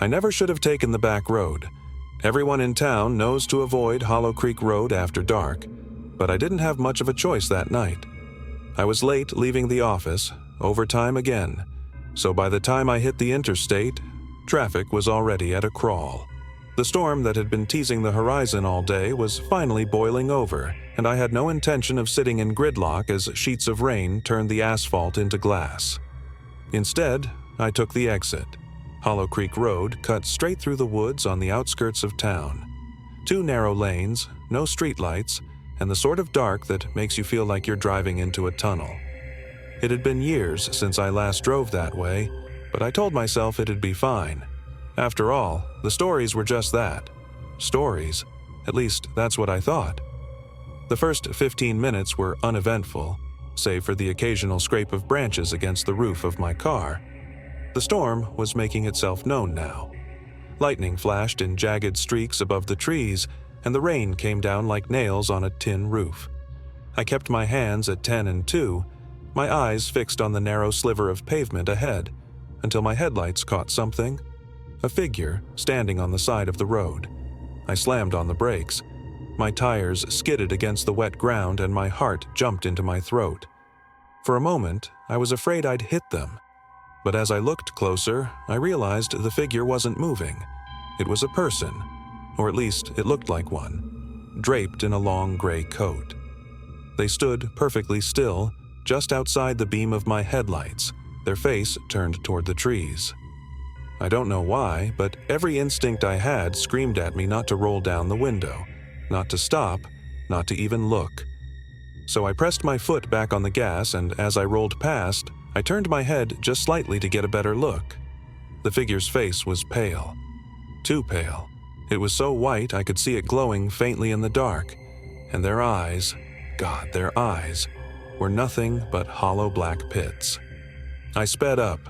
I never should have taken the back road. Everyone in town knows to avoid Hollow Creek Road after dark, but I didn't have much of a choice that night. I was late leaving the office, overtime again, so by the time I hit the interstate, traffic was already at a crawl. The storm that had been teasing the horizon all day was finally boiling over, and I had no intention of sitting in gridlock as sheets of rain turned the asphalt into glass. Instead, I took the exit. Hollow Creek Road cut straight through the woods on the outskirts of town. 2 narrow lanes, no streetlights, and the sort of dark that makes you feel like you're driving into a tunnel. It had been years since I last drove that way, but I told myself it'd be fine. After all, the stories were just that. Stories. At least, that's what I thought. The first 15 minutes were uneventful, save for the occasional scrape of branches against the roof of my car. The storm was making itself known now. Lightning flashed in jagged streaks above the trees, and the rain came down like nails on a tin roof. I kept my hands at 10 and 2, my eyes fixed on the narrow sliver of pavement ahead, until my headlights caught something. A figure standing on the side of the road. I slammed on the brakes. My tires skidded against the wet ground and my heart jumped into my throat. For a moment, I was afraid I'd hit them. But as I looked closer, I realized the figure wasn't moving. It was a person, or at least it looked like one, draped in a long gray coat. They stood perfectly still, just outside the beam of my headlights, their face turned toward the trees. I don't know why, but every instinct I had screamed at me not to roll down the window, not to stop, not to even look. So I pressed my foot back on the gas, and as I rolled past, I turned my head just slightly to get a better look. The figure's face was pale. Too pale. It was so white I could see it glowing faintly in the dark, and their eyes, God, their eyes, were nothing but hollow black pits. I sped up.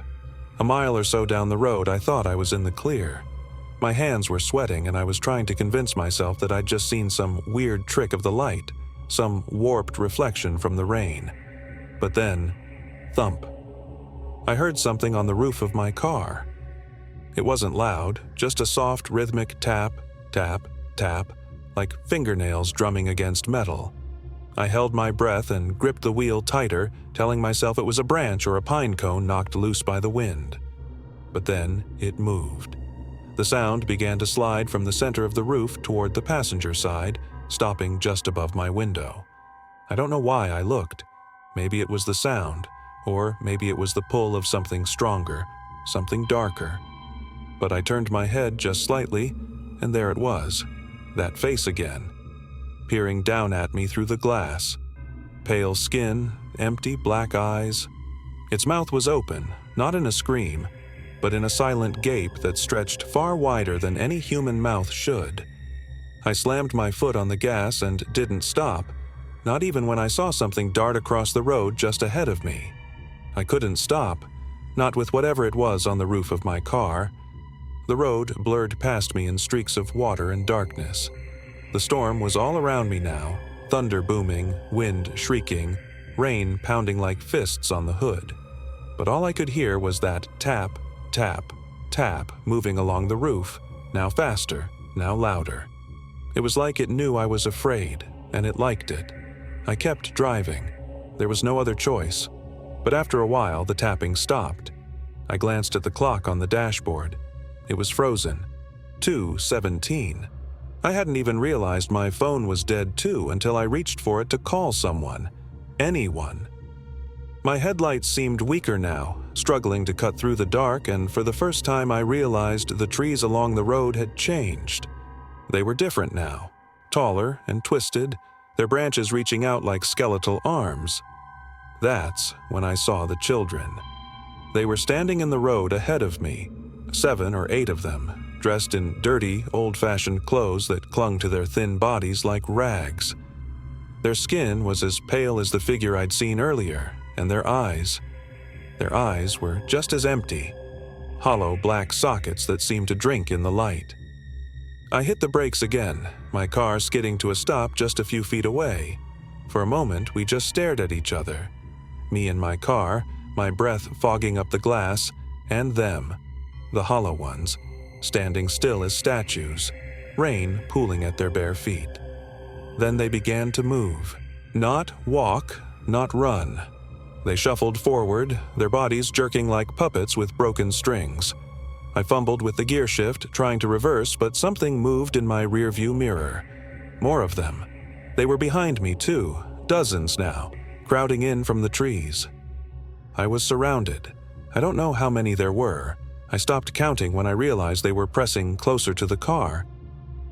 A mile or so down the road, I thought I was in the clear. My hands were sweating, and I was trying to convince myself that I'd just seen some weird trick of the light, some warped reflection from the rain. But then, thump. I heard something on the roof of my car. It wasn't loud, just a soft, rhythmic tap, tap, tap, like fingernails drumming against metal. I held my breath and gripped the wheel tighter, telling myself it was a branch or a pine cone knocked loose by the wind. But then it moved. The sound began to slide from the center of the roof toward the passenger side, stopping just above my window. I don't know why I looked. Maybe it was the sound, or maybe it was the pull of something stronger, something darker. But I turned my head just slightly, and there it was, that face again, peering down at me through the glass. Pale skin, empty black eyes. Its mouth was open, not in a scream, but in a silent gape that stretched far wider than any human mouth should. I slammed my foot on the gas and didn't stop, not even when I saw something dart across the road just ahead of me. I couldn't stop, not with whatever it was on the roof of my car. The road blurred past me in streaks of water and darkness. The storm was all around me now, thunder booming, wind shrieking, rain pounding like fists on the hood. But all I could hear was that tap, tap, tap moving along the roof, now faster, now louder. It was like it knew I was afraid, and it liked it. I kept driving. There was no other choice. But after a while, the tapping stopped. I glanced at the clock on the dashboard. It was frozen. 2:17. I hadn't even realized my phone was dead too until I reached for it to call someone. Anyone. My headlights seemed weaker now, struggling to cut through the dark, and for the first time I realized the trees along the road had changed. They were different now, taller and twisted, their branches reaching out like skeletal arms. That's when I saw the children. They were standing in the road ahead of me, 7 or 8 of them, dressed in dirty, old-fashioned clothes that clung to their thin bodies like rags. Their skin was as pale as the figure I'd seen earlier, and their eyes were just as empty, hollow black sockets that seemed to drink in the light. I hit the brakes again, my car skidding to a stop just a few feet away. For a moment, we just stared at each other. Me in my car, my breath fogging up the glass, and them, the hollow ones, standing still as statues, rain pooling at their bare feet. Then they began to move. Not walk, not run. They shuffled forward, their bodies jerking like puppets with broken strings. I fumbled with the gear shift, trying to reverse, but something moved in my rearview mirror. More of them. They were behind me, too, dozens now, crowding in from the trees. I was surrounded. I don't know how many there were. I stopped counting when I realized they were pressing closer to the car.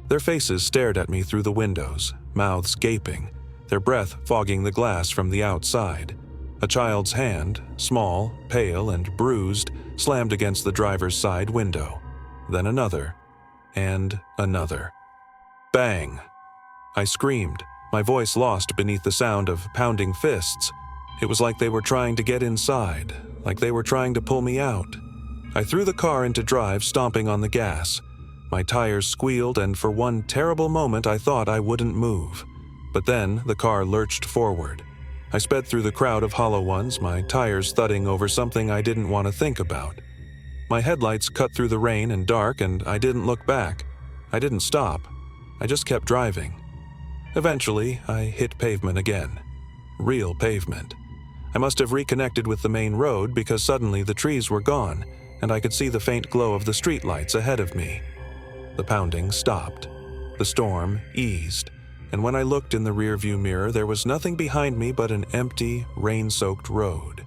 Their faces stared at me through the windows, mouths gaping, their breath fogging the glass from the outside. A child's hand, small, pale, and bruised, slammed against the driver's side window. Then another, and another. Bang! I screamed, my voice lost beneath the sound of pounding fists. It was like they were trying to get inside, like they were trying to pull me out. I threw the car into drive, stomping on the gas. My tires squealed, and for one terrible moment I thought I wouldn't move. But then the car lurched forward. I sped through the crowd of hollow ones, my tires thudding over something I didn't want to think about. My headlights cut through the rain and dark, and I didn't look back. I didn't stop. I just kept driving. Eventually, I hit pavement again. Real pavement. I must have reconnected with the main road because suddenly the trees were gone, and I could see the faint glow of the streetlights ahead of me. The pounding stopped. The storm eased, and when I looked in the rearview mirror, there was nothing behind me but an empty, rain-soaked road.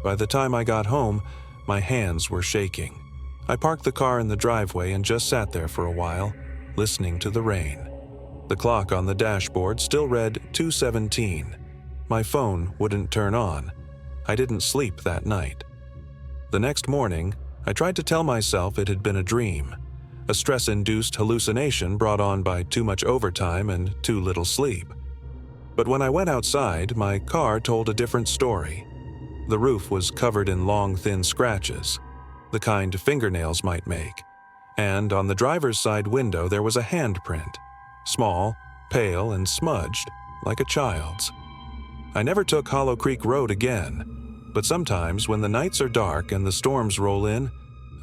By the time I got home, my hands were shaking. I parked the car in the driveway and just sat there for a while, listening to the rain. The clock on the dashboard still read 2:17. My phone wouldn't turn on. I didn't sleep that night. The next morning, I tried to tell myself it had been a dream, a stress-induced hallucination brought on by too much overtime and too little sleep. But when I went outside, my car told a different story. The roof was covered in long, thin scratches, the kind fingernails might make, and on the driver's side window there was a handprint, small, pale, and smudged, like a child's. I never took Hollow Creek Road again, but sometimes when the nights are dark and the storms roll in,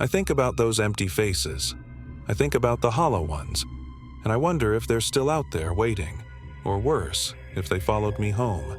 I think about those empty faces. I think about the hollow ones, and I wonder if they're still out there waiting, or worse, if they followed me home.